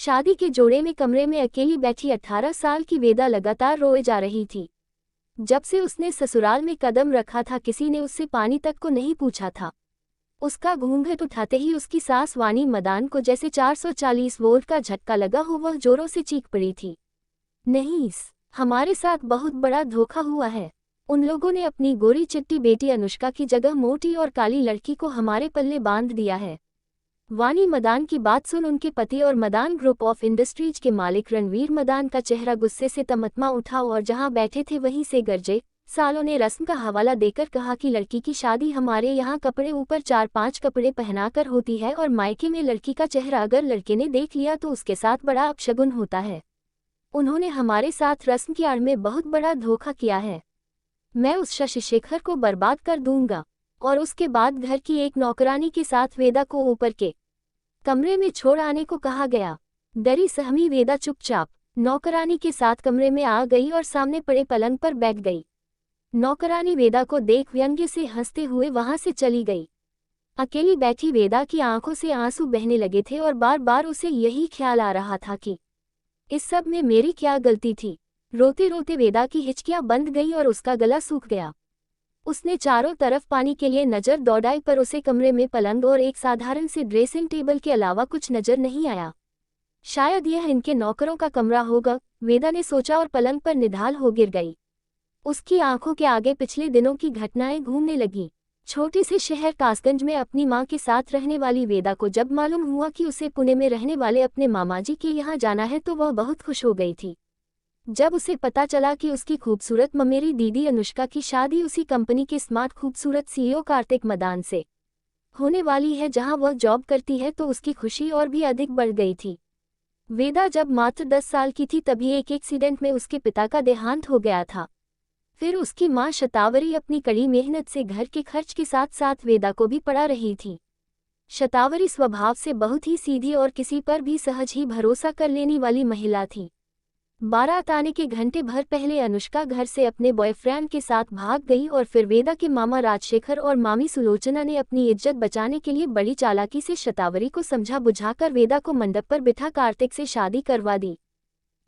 शादी के जोड़े में कमरे में अकेली बैठी 18 साल की वेदा लगातार रोए जा रही थी। जब से उसने ससुराल में कदम रखा था किसी ने उससे पानी तक को नहीं पूछा था। उसका घूंघट उठाते ही उसकी सास वानी मदान को जैसे 440 वोल्ट का झटका लगा हो, वह जोरों से चीख पड़ी थी। नहीं, हमारे साथ बहुत बड़ा धोखा हुआ है। उन लोगों ने अपनी गोरी चिट्टी बेटी अनुष्का की जगह मोटी और काली लड़की को हमारे पल्ले बांध दिया है। वानी मदान की बात सुन उनके पति और मदान ग्रुप ऑफ इंडस्ट्रीज के मालिक रणवीर मदान का चेहरा गुस्से से तमतमा उठा और जहां बैठे थे वहीं से गरजे। सालों ने रस्म का हवाला देकर कहा कि लड़की की शादी हमारे यहाँ कपड़े ऊपर 4-5 कपड़े पहनाकर होती है और मायके में लड़की का चेहरा अगर लड़के ने देख लिया तो उसके साथ बड़ा अपशगुन होता है। उन्होंने हमारे साथ रस्म की आड़ में बहुत बड़ा धोखा किया है। मैं उस शशि शेखर को बर्बाद कर दूंगा। और उसके बाद घर की एक नौकरानी के साथ वेदा को ऊपर के कमरे में छोड़ आने को कहा गया। डरी सहमी वेदा चुपचाप नौकरानी के साथ कमरे में आ गई और सामने पड़े पलंग पर बैठ गई। नौकरानी वेदा को देख व्यंग्य से हंसते हुए वहां से चली गई। अकेली बैठी वेदा की आंखों से आंसू बहने लगे थे और बार बार उसे यही ख्याल आ रहा था कि इस सब में मेरी क्या गलती थी। रोते रोते वेदा की हिचकियां बंद गई और उसका गला सूख गया। उसने चारों तरफ पानी के लिए नजर दौड़ाई पर उसे कमरे में पलंग और एक साधारण से ड्रेसिंग टेबल के अलावा कुछ नजर नहीं आया। शायद यह इनके नौकरों का कमरा होगा, वेदा ने सोचा और पलंग पर निढाल हो गिर गई। उसकी आंखों के आगे पिछले दिनों की घटनाएं घूमने लगीं। छोटे से शहर कासगंज में अपनी मां के साथ रहने वाली वेदा को जब मालूम हुआ कि उसे पुणे में रहने वाले अपने मामाजी के यहाँ जाना है तो वह बहुत खुश हो गई थी। जब उसे पता चला कि उसकी खूबसूरत ममेरी दीदी अनुष्का की शादी उसी कंपनी के स्मार्ट खूबसूरत सीईओ कार्तिक मदान से होने वाली है जहां वह जॉब करती है तो उसकी खुशी और भी अधिक बढ़ गई थी। वेदा जब मात्र 10 साल की थी तभी एक एक्सीडेंट में उसके पिता का देहांत हो गया था। फिर उसकी मां शतावरी अपनी कड़ी मेहनत से घर के खर्च के साथ साथ वेदा को भी पढ़ा रही थी। शतावरी स्वभाव से बहुत ही सीधी और किसी पर भी सहज ही भरोसा कर लेने वाली महिला थी। बारात आने के घंटे भर पहले अनुष्का घर से अपने बॉयफ्रेंड के साथ भाग गई और फिर वेदा के मामा राजशेखर और मामी सुलोचना ने अपनी इज्जत बचाने के लिए बड़ी चालाकी से शतावरी को समझा बुझाकर वेदा को मंडप पर बिठा कार्तिक से शादी करवा दी।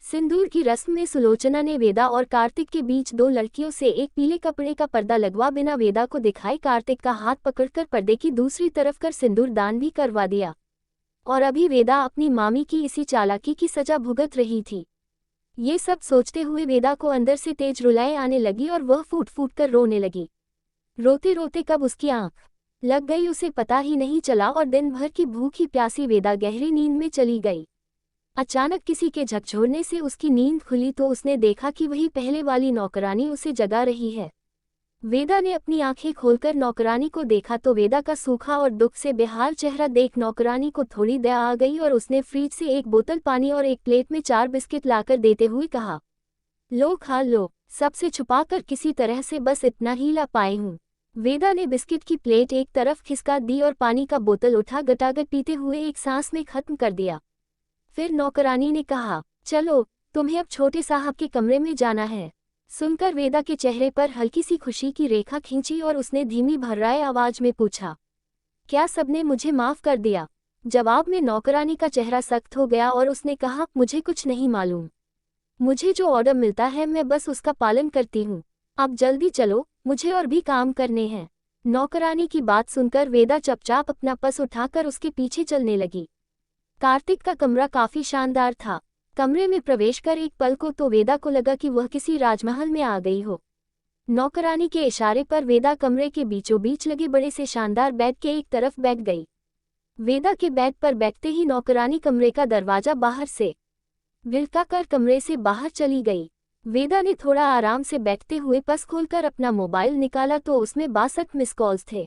सिंदूर की रस्म में सुलोचना ने वेदा और कार्तिक के बीच 2 लड़कियों से एक पीले कपड़े का पर्दा लगवा बिना वेदा को दिखाए कार्तिक का हाथ पकड़कर पर्दे की दूसरी तरफ कर सिंदूर दान भी करवा दिया। और अभी वेदा अपनी मामी की इसी चालाकी की सजा भुगत रही थी। ये सब सोचते हुए वेदा को अंदर से तेज रुलाएं आने लगी और वह फूट फूट कर रोने लगी। रोते रोते कब उसकी आंख लग गई उसे पता ही नहीं चला और दिन भर की भूखी प्यासी वेदा गहरी नींद में चली गई। अचानक किसी के झकझोरने से उसकी नींद खुली तो उसने देखा कि वही पहले वाली नौकरानी उसे जगा रही है। वेदा ने अपनी आंखें खोलकर नौकरानी को देखा तो वेदा का सूखा और दुख से बेहाल चेहरा देख नौकरानी को थोड़ी दया आ गई और उसने फ्रिज से एक बोतल पानी और एक प्लेट में 4 बिस्किट लाकर देते हुए कहा, लो खा लो, सबसे छुपाकर किसी तरह से बस इतना ही ला पाई हूँ। वेदा ने बिस्किट की प्लेट एक तरफ खिसका दी और पानी का बोतल उठा गटागट पीते हुए एक सांस में खत्म कर दिया। फिर नौकरानी ने कहा, चलो तुम्हें अब छोटे साहब के कमरे में जाना है। सुनकर वेदा के चेहरे पर हल्की सी खुशी की रेखा खींची और उसने धीमी भर्राए आवाज में पूछा, क्या सबने मुझे माफ कर दिया? जवाब में नौकरानी का चेहरा सख्त हो गया और उसने कहा, मुझे कुछ नहीं मालूम। मुझे जो ऑर्डर मिलता है मैं बस उसका पालन करती हूँ। अब जल्दी चलो, मुझे और भी काम करने हैं। नौकरानी की बात सुनकर वेदा चुपचाप अपना पर्स उठाकर उसके पीछे चलने लगी। कार्तिक का कमरा काफी शानदार था। कमरे में प्रवेश कर एक पल को तो वेदा को लगा कि वह किसी राजमहल में आ गई हो। नौकरानी के इशारे पर वेदा कमरे के बीचों बीच लगे बड़े से शानदार बेड के एक तरफ बैठ गई। वेदा के बेड पर बैठते ही नौकरानी कमरे का दरवाजा बाहर से गिड़काकर कमरे से बाहर चली गई। वेदा ने थोड़ा आराम से बैठते हुए पर्स खोलकर अपना मोबाइल निकाला तो उसमें 62 मिस कॉल्स थे।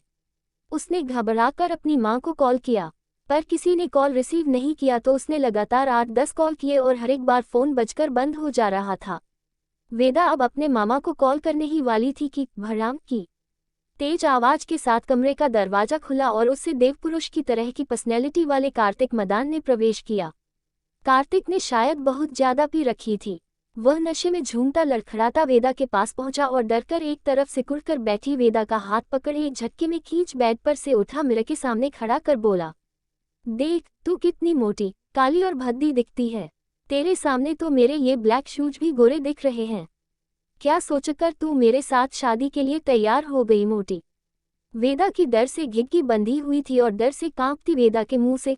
उसने घबराकर अपनी मां को कॉल किया पर किसी ने कॉल रिसीव नहीं किया तो उसने लगातार 8-10 कॉल किए और हर एक बार फोन बजकर बंद हो जा रहा था। वेदा अब अपने मामा को कॉल करने ही वाली थी कि भड़ाम की तेज आवाज के साथ कमरे का दरवाजा खुला और उससे देवपुरुष की तरह की पर्सनैलिटी वाले कार्तिक मदान ने प्रवेश किया। कार्तिक ने शायद बहुत ज्यादा पी रखी थी। वह नशे में झूमता लड़खड़ाता वेदा के पास पहुंचा और डरकर एक तरफ सिकुड़कर बैठी वेदा का हाथ पकड़ एक झटके में खींच बेड पर से उठा मिरर के सामने खड़ा कर बोला, देख तू कितनी मोटी, काली और भद्दी दिखती है। तेरे सामने तो मेरे ये ब्लैक शूज भी गोरे दिख रहे हैं। क्या सोचकर तू मेरे साथ शादी के लिए तैयार हो गई मोटी? वेदा की डर से घिघी बंधी हुई थी और डर से कांपती वेदा के मुंह से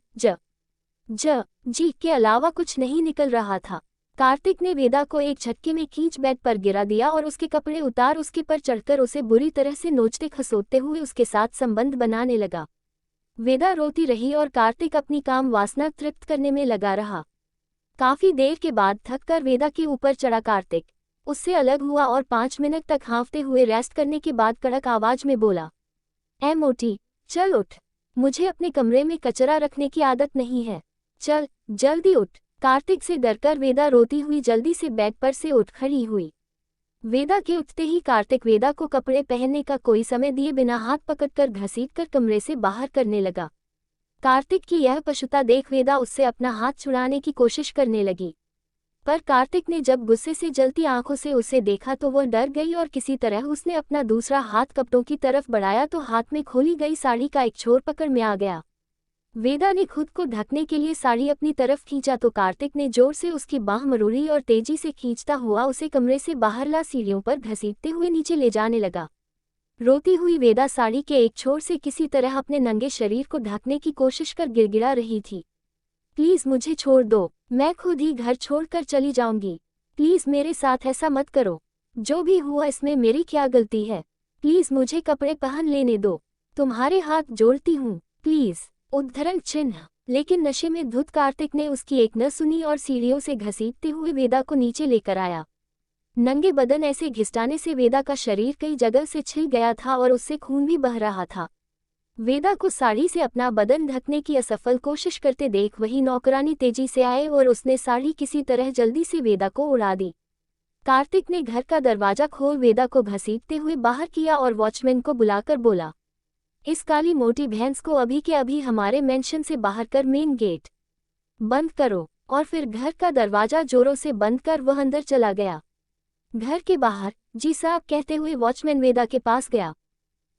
जी के अलावा कुछ नहीं निकल रहा था। कार्तिक ने वेदा को एक झटके में खींच बेड पर गिरा दिया और उसके कपड़े उतार उसके पर चढ़कर उसे बुरी तरह से नोचते खसोटते हुए उसके साथ संबंध बनाने लगा। वेदा रोती रही और कार्तिक अपनी काम वासना तृप्त करने में लगा रहा। काफी देर के बाद थक कर वेदा के ऊपर चढ़ा कार्तिक, उससे अलग हुआ और 5 मिनट तक हाँफते हुए रेस्ट करने के बाद कड़क आवाज में बोला, ए मोटी, चल उठ। मुझे अपने कमरे में कचरा रखने की आदत नहीं है। चल जल्दी उठ। कार्तिक से डरकर वेदा रोती हुई जल्दी से बेड पर से उठ खड़ी हुई। वेदा के उठते ही कार्तिक वेदा को कपड़े पहनने का कोई समय दिए बिना हाथ पकड़कर घसीटकर कमरे से बाहर करने लगा। कार्तिक की यह पशुता देख वेदा उससे अपना हाथ छुड़ाने की कोशिश करने लगी, पर कार्तिक ने जब गुस्से से जलती आंखों से उसे देखा तो वह डर गई और किसी तरह उसने अपना दूसरा हाथ कपड़ों की तरफ बढ़ाया तो हाथ में खोली गई साड़ी का एक छोर पकड़ में आ गया। वेदा ने खुद को ढकने के लिए साड़ी अपनी तरफ खींचा तो कार्तिक ने जोर से उसकी बाह मरोड़ी और तेजी से खींचता हुआ उसे कमरे से बाहर ला सीढ़ियों पर घसीटते हुए नीचे ले जाने लगा। रोती हुई वेदा साड़ी के एक छोर से किसी तरह अपने नंगे शरीर को ढकने की कोशिश कर गिड़गिड़ा रही थी। प्लीज मुझे छोड़ दो, मैं खुद ही घर छोड़कर चली जाऊंगी। प्लीज मेरे साथ ऐसा मत करो। जो भी हुआ इसमें मेरी क्या गलती है? प्लीज मुझे कपड़े पहन लेने दो। तुम्हारे हाथ जोड़ती हूँ, प्लीज। उद्धरण चिन्ह। लेकिन नशे में धुत कार्तिक ने उसकी एक न सुनी और सीढ़ियों से घसीटते हुए वेदा को नीचे लेकर आया। नंगे बदन ऐसे घिसटाने से वेदा का शरीर कई जगह से छिल गया था और उससे खून भी बह रहा था। वेदा को साड़ी से अपना बदन ढकने की असफल कोशिश करते देख वही नौकरानी तेजी से आए और उसने साड़ी किसी तरह जल्दी से वेदा को उड़ा दी। कार्तिक ने घर का दरवाजा खोल वेदा को घसीटते हुए बाहर किया और वॉचमैन को बुलाकर बोला, इस काली मोटी भैंस को अभी के अभी हमारे मेंशन से बाहर कर मेन गेट बंद करो। और फिर घर का दरवाजा जोरों से बंद कर वह अंदर चला गया। घर के बाहर जी साहब कहते हुए वॉचमैन वेदा के पास गया।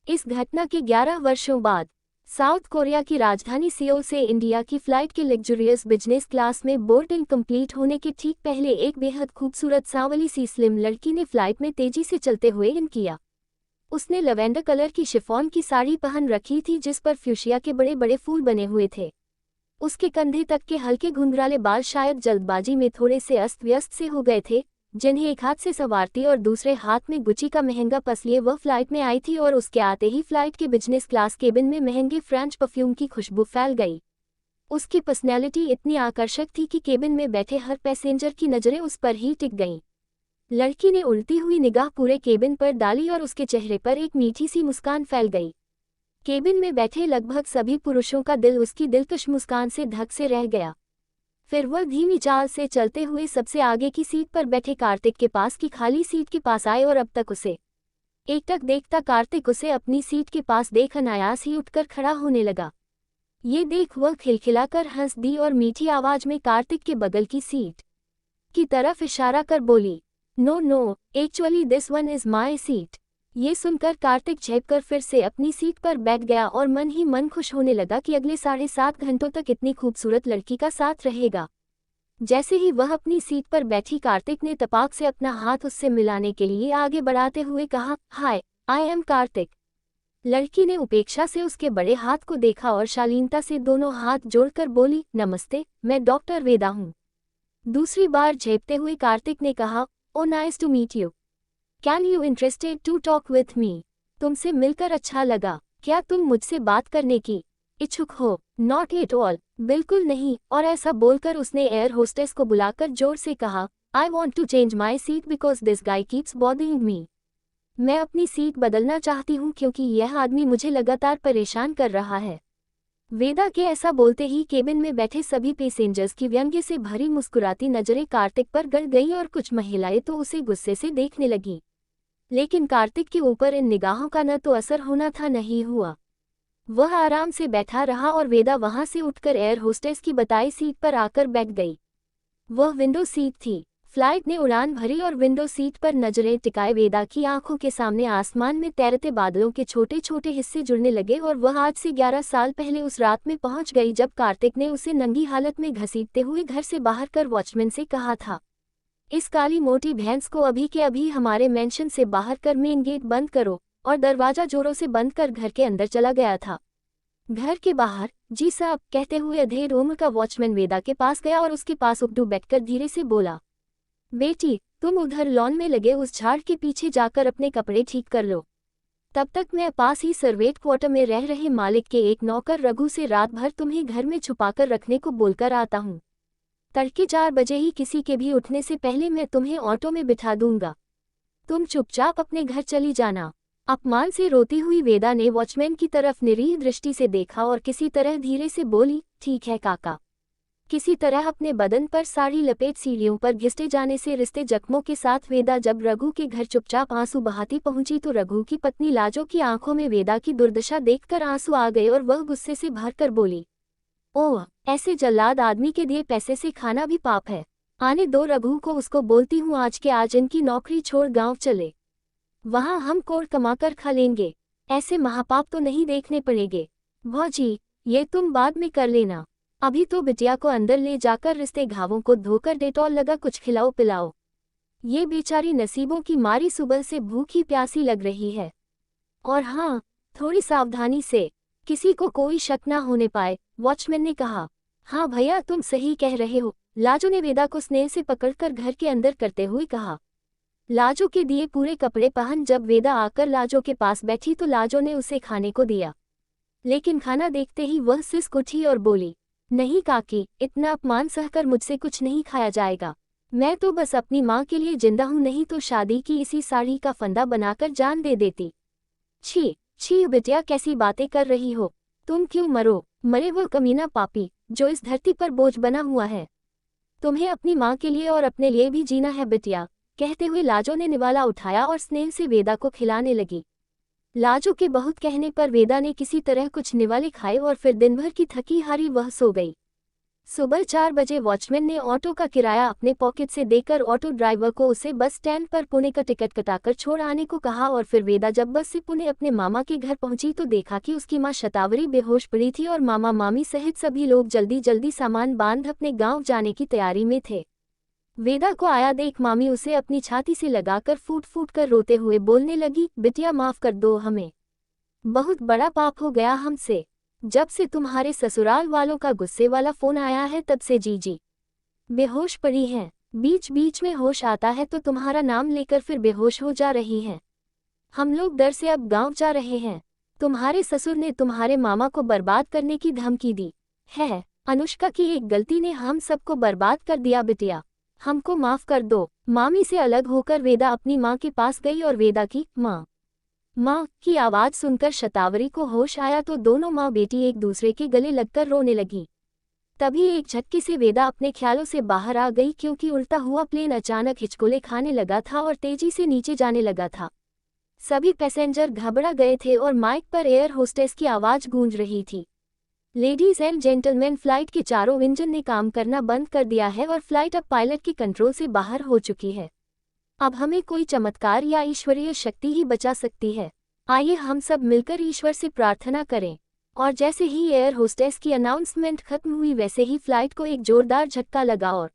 इस घटना के 11 वर्षों बाद साउथ कोरिया की राजधानी सियोल से इंडिया की फ्लाइट के लग्जरियस बिजनेस क्लास में बोर्डिंग कंप्लीट होने के ठीक पहले एक बेहद खूबसूरत सांवली सी स्लिम लड़की ने फ्लाइट में तेजी से चलते हुए इन किया। उसने लवेंडर कलर की शिफॉन की साड़ी पहन रखी थी जिस पर फ्यूशिया के बड़े बड़े फूल बने हुए थे। उसके कंधे तक के हल्के घुंघराले बाल शायद जल्दबाजी में थोड़े से अस्त व्यस्त से हो गए थे, जिन्हें एक हाथ से संवारती और दूसरे हाथ में गुची का महंगा पर्स लिए वह फ्लाइट में आई थी और उसके आते ही फ्लाइट के बिजनेस क्लास केबिन में महंगे फ्रेंच परफ्यूम की खुशबू फैल गई। उसकी पर्सनैलिटी इतनी आकर्षक थी कि केबिन में बैठे हर पैसेंजर की नजरें उस पर ही टिक गईं। लड़की ने उल्टी हुई निगाह पूरे केबिन पर डाली और उसके चेहरे पर एक मीठी सी मुस्कान फैल गई। केबिन में बैठे लगभग सभी पुरुषों का दिल उसकी दिलकश मुस्कान से धक से रह गया। फिर वह धीमी चाल से चलते हुए सबसे आगे की सीट पर बैठे कार्तिक के पास की खाली सीट के पास आए और अब तक उसे एकटक देखता कार्तिक उसे अपनी सीट के पास देख अनायास ही उठकर खड़ा होने लगा। ये देख वह खिलखिलाकर हंस दी और मीठी आवाज में कार्तिक के बगल की सीट की तरफ इशारा कर बोली, no, actually this one is my seat. ये सुनकर कार्तिक झेपकर फिर से अपनी सीट पर बैठ गया और मन ही मन खुश होने लगा कि अगले 7.5 घंटों तक इतनी खूबसूरत लड़की का साथ रहेगा। जैसे ही वह अपनी सीट पर बैठी कार्तिक ने तपाक से अपना हाथ उससे मिलाने के लिए आगे बढ़ाते हुए कहा, हाय, आई एम कार्तिक। लड़की ने उपेक्षा से उसके बड़े हाथ को देखा और शालीनता से दोनों हाथ जोड़कर बोली, नमस्ते, मैं डॉक्टर वेदा हूँ। दूसरी बार झेपते हुए कार्तिक ने कहा, oh nice to meet you. Can you interested to talk with me? तुमसे मिलकर अच्छा लगा। क्या तुम मुझसे बात करने की इच्छुक हो? नॉट एट ऑल, बिल्कुल नहीं। और ऐसा बोलकर उसने एयर होस्टेस को बुलाकर जोर से कहा, I want to change my seat because this guy keeps bothering me. मैं अपनी सीट बदलना चाहती हूँ क्योंकि यह आदमी मुझे लगातार परेशान कर रहा है। वेदा के ऐसा बोलते ही केबिन में बैठे सभी पैसेंजर्स की व्यंग्य से भरी मुस्कुराती नजरें कार्तिक पर गड़ गई और कुछ महिलाएं तो उसे गुस्से से देखने लगी। लेकिन कार्तिक के ऊपर इन निगाहों का न तो असर होना था न ही हुआ। वह आराम से बैठा रहा और वेदा वहां से उठकर एयर होस्टेस की बताई सीट पर आकर बैठ गई। वह विंडो सीट थी। फ्लाइट ने उड़ान भरी और विंडो सीट पर नजरें टिकाए वेदा की आंखों के सामने आसमान में तैरते बादलों के छोटे छोटे हिस्से जुड़ने लगे और वह आज से 11 साल पहले उस रात में पहुंच गई जब कार्तिक ने उसे नंगी हालत में घसीटते हुए घर से बाहर कर वॉचमैन से कहा था, इस काली मोटी भैंस को अभी के अभी हमारे मेंशन से बाहर कर मेन गेट बंद करो, और दरवाजा जोरों से बंद कर घर के अंदर चला गया था। घर के बाहर, जी साहब, कहते हुए अधेड़ उम्र का वॉचमैन वेदा के पास गया और उसके पास उकड़ू बैठकर धीरे से बोला, बेटी, तुम उधर लॉन में लगे उस झाड़ के पीछे जाकर अपने कपड़े ठीक कर लो। तब तक मैं पास ही सर्वेंट क्वार्टर में रह रहे मालिक के एक नौकर रघु से रात भर तुम्हें घर में छुपाकर रखने को बोलकर आता हूँ। तड़के 4 बजे ही किसी के भी उठने से पहले मैं तुम्हें ऑटो में बिठा दूंगा। तुम चुपचाप अपने घर चली जाना। अपमान से रोती हुई वेदा ने वॉचमैन की तरफ निरीह दृष्टि से देखा और किसी तरह धीरे से बोली, ठीक है काका। किसी तरह अपने बदन पर साड़ी लपेट सीढ़ियों पर घिसटे जाने से रिश्ते जख्मों के साथ वेदा जब रघु के घर चुपचाप आंसू बहाती पहुंची तो रघु की पत्नी लाजो की आंखों में वेदा की दुर्दशा देखकर आंसू आ गए और वह गुस्से से भरकर बोली, ओह, ऐसे जल्लाद आदमी के दिए पैसे से खाना भी पाप है। आने दो रघु को, उसको बोलती हूँ आज के आज इनकी नौकरी छोड़ गाँव चले, वहाँ हम कोड़ कमाकर खा लेंगे। ऐसे महापाप तो नहीं देखने पड़ेंगे। भौजी, ये तुम बाद में कर लेना, अभी तो बिटिया को अंदर ले जाकर रिश्ते घावों को धोकर डेटॉल लगा कुछ खिलाओ पिलाओ। ये बेचारी नसीबों की मारी सुबह से भूखी प्यासी लग रही है। और हाँ, थोड़ी सावधानी से, किसी को कोई शक ना होने पाए, वॉचमैन ने कहा। हाँ भैया, तुम सही कह रहे हो, लाजो ने वेदा को स्नेह से पकड़कर घर के अंदर करते हुए कहा। लाजो के दिए पूरे कपड़े पहन जब वेदा आकर लाजो के पास बैठी तो लाजो ने उसे खाने को दिया, लेकिन खाना देखते ही वह सिसक उठी और बोली, नहीं काकी, इतना अपमान सहकर मुझसे कुछ नहीं खाया जाएगा। मैं तो बस अपनी माँ के लिए जिंदा हूँ, नहीं तो शादी की इसी साड़ी का फंदा बनाकर जान दे देती। छी छी बिटिया, कैसी बातें कर रही हो, तुम क्यों मरे वो कमीना पापी जो इस धरती पर बोझ बना हुआ है। तुम्हें अपनी माँ के लिए और अपने लिए भी जीना है बिटिया। कहते हुए लाजो ने निवाला उठाया और स्नेह से वेदा को खिलाने लगी। लाजो के बहुत कहने पर वेदा ने किसी तरह कुछ निवाले खाए और फिर दिन भर की थकी हारी वह सो गई। सुबह 4 बजे वॉचमैन ने ऑटो का किराया अपने पॉकेट से देकर ऑटो ड्राइवर को उसे बस स्टैंड पर पुणे का टिकट कटाकर छोड़ आने को कहा और फिर वेदा जब बस से पुणे अपने मामा के घर पहुंची तो देखा कि उसकी मां शतावरी बेहोश पड़ी थी और मामा मामी सहित सभी लोग जल्दी जल्दी सामान बांध अपने गाँव जाने की तैयारी में थे। वेदा को आया देख मामी उसे अपनी छाती से लगाकर फूट फूट कर रोते हुए बोलने लगी, बिटिया माफ कर दो हमें, बहुत बड़ा पाप हो गया हमसे। जब से तुम्हारे ससुराल वालों का गुस्से वाला फोन आया है तब से जीजी बेहोश पड़ी हैं। बीच बीच में होश आता है तो तुम्हारा नाम लेकर फिर बेहोश हो जा रही हैं। हम लोग डर से अब गांव जा रहे हैं। तुम्हारे ससुर ने तुम्हारे मामा को बर्बाद करने की धमकी दी है। अनुष्का की एक गलती ने हम सबको बर्बाद कर दिया बिटिया, हमको माफ कर दो। मामी से अलग होकर वेदा अपनी माँ के पास गई और वेदा की माँ की आवाज सुनकर शतावरी को होश आया तो दोनों माँ बेटी एक दूसरे के गले लगकर रोने लगी। तभी एक झटके से वेदा अपने ख्यालों से बाहर आ गई क्योंकि उड़ता हुआ प्लेन अचानक हिचकोले खाने लगा था और तेजी से नीचे जाने लगा था। सभी पैसेंजर घबरा गए थे और माइक पर एयर होस्टेस की आवाज गूंज रही थी, लेडीज एंड जेंटलमैन, फ्लाइट के चारों इंजन ने काम करना बंद कर दिया है और फ्लाइट अब पायलट के कंट्रोल से बाहर हो चुकी है। अब हमें कोई चमत्कार या ईश्वरीय शक्ति ही बचा सकती है। आइए हम सब मिलकर ईश्वर से प्रार्थना करें। और जैसे ही एयर होस्टेस की अनाउंसमेंट खत्म हुई वैसे ही फ्लाइट को एक जोरदार झटका लगा और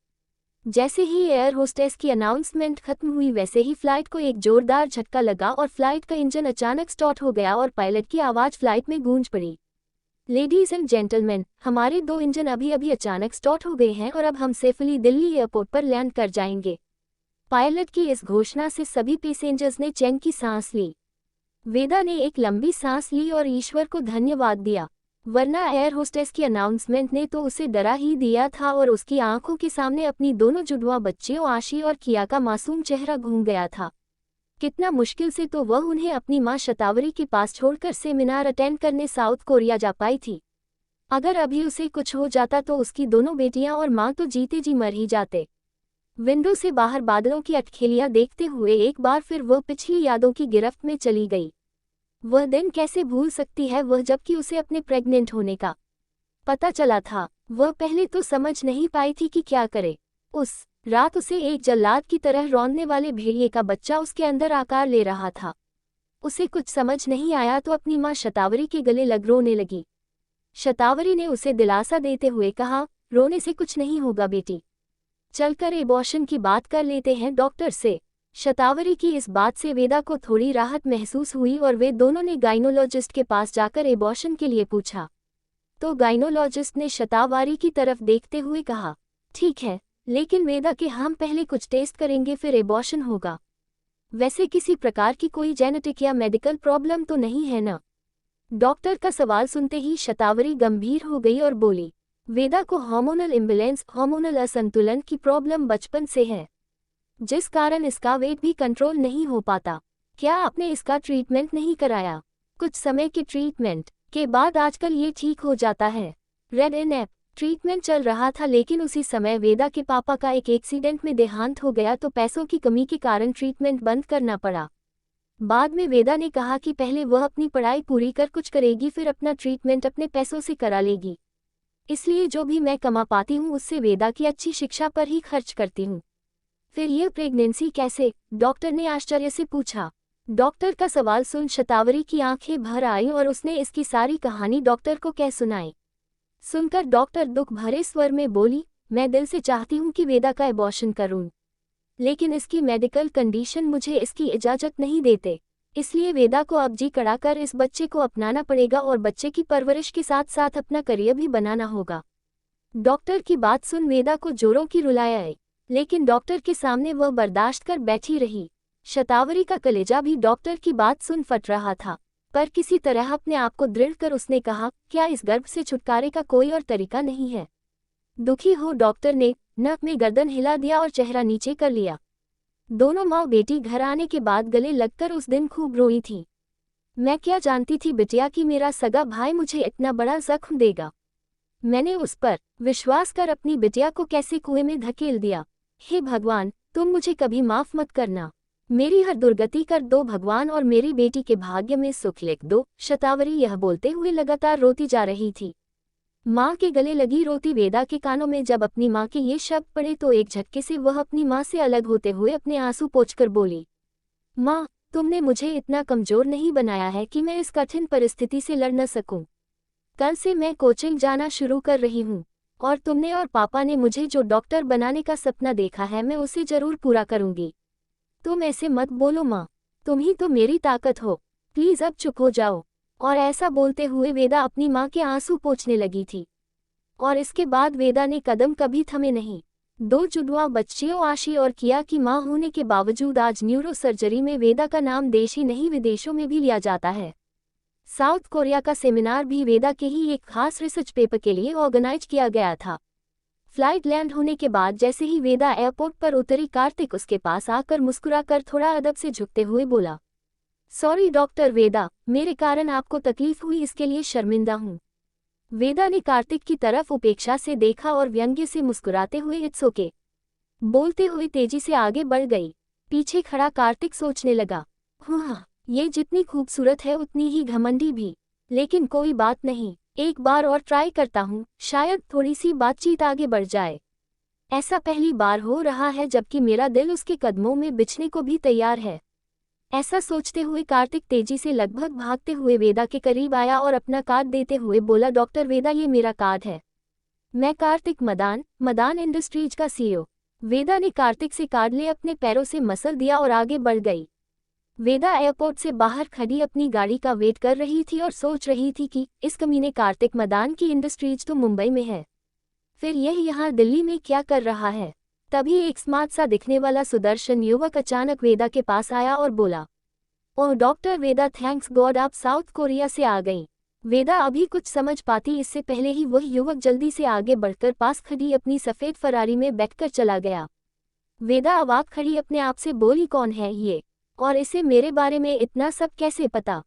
जैसे ही एयर होस्टेस की अनाउंसमेंट खत्म हुई वैसे ही फ्लाइट को एक जोरदार झटका लगा और फ्लाइट का इंजन अचानक स्टार्ट हो गया और पायलट की आवाज फ्लाइट में गूंज पड़ी, लेडीज एंड जेंटलमैन, हमारे 2 इंजन अभी अभी अचानक स्टार्ट हो गए हैं और अब हम सेफली दिल्ली एयरपोर्ट पर लैंड कर जाएंगे। पायलट की इस घोषणा से सभी पैसेंजर्स ने चैन की सांस ली। वेदा ने एक लंबी सांस ली और ईश्वर को धन्यवाद दिया, वरना एयर होस्टेस की अनाउंसमेंट ने तो उसे डरा ही दिया था और उसकी आंखों के सामने अपनी दोनों जुड़वा बच्चियों आशी और किया का मासूम चेहरा घूम गया था। कितना मुश्किल से तो वह उन्हें अपनी मां शतावरी के पास छोड़कर सेमिनार अटेंड करने साउथ कोरिया जा पाई थी। अगर अभी उसे कुछ हो जाता तो उसकी दोनों बेटियां और मां तो जीते जी मर ही जाते। विंडो से बाहर बादलों की अटखेलियां देखते हुए एक बार फिर वह पिछली यादों की गिरफ्त में चली गई। वह दिन कैसे भूल सकती है वह, जबकि उसे अपने प्रेग्नेंट होने का पता चला था। वह पहले तो समझ नहीं पाई थी कि क्या करे। उस रात उसे एक जल्लाद की तरह रौंदने वाले भेड़िए का बच्चा उसके अंदर आकार ले रहा था। उसे कुछ समझ नहीं आया तो अपनी माँ शतावरी के गले लग रोने लगी। शतावरी ने उसे दिलासा देते हुए कहा, रोने से कुछ नहीं होगा बेटी, चलकर एबॉर्शन की बात कर लेते हैं डॉक्टर से। शतावरी की इस बात से वेदा को थोड़ी राहत महसूस हुई और वे दोनों ने गाइनोलॉजिस्ट के पास जाकर एबॉर्शन के लिए पूछा। तो गाइनोलॉजिस्ट ने शतावरी की तरफ देखते हुए कहा, ठीक है, लेकिन वेदा के हम पहले कुछ टेस्ट करेंगे फिर एबॉर्शन होगा। वैसे किसी प्रकार की कोई जेनेटिक या मेडिकल प्रॉब्लम तो नहीं है ना? डॉक्टर का सवाल सुनते ही शतावरी गंभीर हो गई और बोली, वेदा को हार्मोनल इम्बैलेंस, हार्मोनल असंतुलन की प्रॉब्लम बचपन से है, जिस कारण इसका वेट भी कंट्रोल नहीं हो पाता। क्या आपने इसका ट्रीटमेंट नहीं कराया? कुछ समय के ट्रीटमेंट के बाद आजकल ये ठीक हो जाता है। रेड एन एप ट्रीटमेंट चल रहा था, लेकिन उसी समय वेदा के पापा का एक एक्सीडेंट में देहांत हो गया तो पैसों की कमी के कारण ट्रीटमेंट बंद करना पड़ा। बाद में वेदा ने कहा कि पहले वह अपनी पढ़ाई पूरी कर कुछ करेगी, फिर अपना ट्रीटमेंट अपने पैसों से करा लेगी। इसलिए जो भी मैं कमा पाती हूँ उससे वेदा की अच्छी शिक्षा पर ही खर्च करती हूँ। फिर यह प्रेगनेंसी कैसे? डॉक्टर ने आश्चर्य से पूछा। डॉक्टर का सवाल सुन शतावरी की आंखें भर आईं और उसने इसकी सारी कहानी डॉक्टर को कह सुनाई। सुनकर डॉक्टर दुख भरे स्वर में बोली, मैं दिल से चाहती हूँ कि वेदा का एबॉर्शन करूँ, लेकिन इसकी मेडिकल कंडीशन मुझे इसकी इजाज़त नहीं देते। इसलिए वेदा को अब जी कड़ाकर इस बच्चे को अपनाना पड़ेगा और बच्चे की परवरिश के साथ साथ अपना करियर भी बनाना होगा। डॉक्टर की बात सुन वेदा को जोरों की रुलाई आई, लेकिन डॉक्टर के सामने वह बर्दाश्त कर बैठी रही। शतावरी का कलेजा भी डॉक्टर की बात सुन फट रहा था, पर किसी तरह अपने आप को दृढ़ कर उसने कहा, क्या इस गर्भ से छुटकारे का कोई और तरीका नहीं है? दुखी हो डॉक्टर ने नक में गर्दन हिला दिया और चेहरा नीचे कर लिया। दोनों माँ बेटी घर आने के बाद गले लगकर उस दिन खूब रोई थी। मैं क्या जानती थी बिटिया कि मेरा सगा भाई मुझे इतना बड़ा जख्म देगा। मैंने उस पर विश्वास कर अपनी बिटिया को कैसे कुएं में धकेल दिया। हे भगवान, तुम मुझे कभी माफ मत करना, मेरी हर दुर्गति कर दो भगवान और मेरी बेटी के भाग्य में सुख लिख दो। शतावरी यह बोलते हुए लगातार रोती जा रही थी। माँ के गले लगी रोती वेदा के कानों में जब अपनी माँ के ये शब्द पड़े तो एक झटके से वह अपनी माँ से अलग होते हुए अपने आंसू पोंछकर बोली, माँ, तुमने मुझे इतना कमजोर नहीं बनाया है कि मैं इस कठिन परिस्थिति से लड़ न सकूं। कल से मैं कोचिंग जाना शुरू कर रही हूँ और तुमने और पापा ने मुझे जो डॉक्टर बनाने का सपना देखा है मैं उसे जरूर पूरा करूँगी। तुम ऐसे मत बोलो माँ, तुम ही तो मेरी ताकत हो, प्लीज़ अब चुप हो जाओ। और ऐसा बोलते हुए वेदा अपनी माँ के आंसू पोंछने लगी थी। और इसके बाद वेदा ने कदम कभी थमे नहीं। 2 जुड़वा बच्चियों आशी और किया की माँ होने के बावजूद आज न्यूरो सर्जरी में वेदा का नाम देश ही नहीं विदेशों में भी लिया जाता है। साउथ कोरिया का सेमिनार भी वेदा के ही एक खास रिसर्च पेपर के लिए ऑर्गेनाइज किया गया था। फ्लाइट लैंड होने के बाद जैसे ही वेदा एयरपोर्ट पर उतरी, कार्तिक उसके पास आकर मुस्कुराकर थोड़ा अदब से झुकते हुए बोला, सॉरी डॉक्टर वेदा, मेरे कारण आपको तकलीफ हुई, इसके लिए शर्मिंदा हूँ। वेदा ने कार्तिक की तरफ उपेक्षा से देखा और व्यंग्य से मुस्कुराते हुए इट्स ओके बोलते हुए तेजी से आगे बढ़ गई। पीछे खड़ा कार्तिक सोचने लगा, हाँ, ये जितनी खूबसूरत है उतनी ही घमंडी भी, लेकिन कोई बात नहीं, एक बार और ट्राई करता हूँ, शायद थोड़ी सी बातचीत आगे बढ़ जाए। ऐसा पहली बार हो रहा है जबकि मेरा दिल उसके कदमों में बिछने को भी तैयार है। ऐसा सोचते हुए कार्तिक तेजी से लगभग भागते हुए वेदा के करीब आया और अपना कार्ड देते हुए बोला, डॉक्टर वेदा, ये मेरा कार्ड है, मैं कार्तिक मदान इंडस्ट्रीज का CEO। वेदा ने कार्तिक से कार्ड ले अपने पैरों से मसल दिया और आगे बढ़ गई। वेदा एयरपोर्ट से बाहर खड़ी अपनी गाड़ी का वेट कर रही थी और सोच रही थी कि इस कमीने कार्तिक मदान की इंडस्ट्रीज तो मुंबई में है, फिर यह यहाँ दिल्ली में क्या कर रहा है। तभी एक स्मार्ट सा दिखने वाला सुदर्शन युवक अचानक वेदा के पास आया और बोला, ओह डॉक्टर वेदा, थैंक्स गॉड आप साउथ कोरिया से आ गई। वेदा अभी कुछ समझ पाती इससे पहले ही वह युवक जल्दी से आगे बढ़कर पास खड़ी अपनी सफ़ेद फरारी में बैठकर चला गया। वेदा अवाक खड़ी अपने आप से बोली, कौन है ये और इसे मेरे बारे में इतना सब कैसे पता।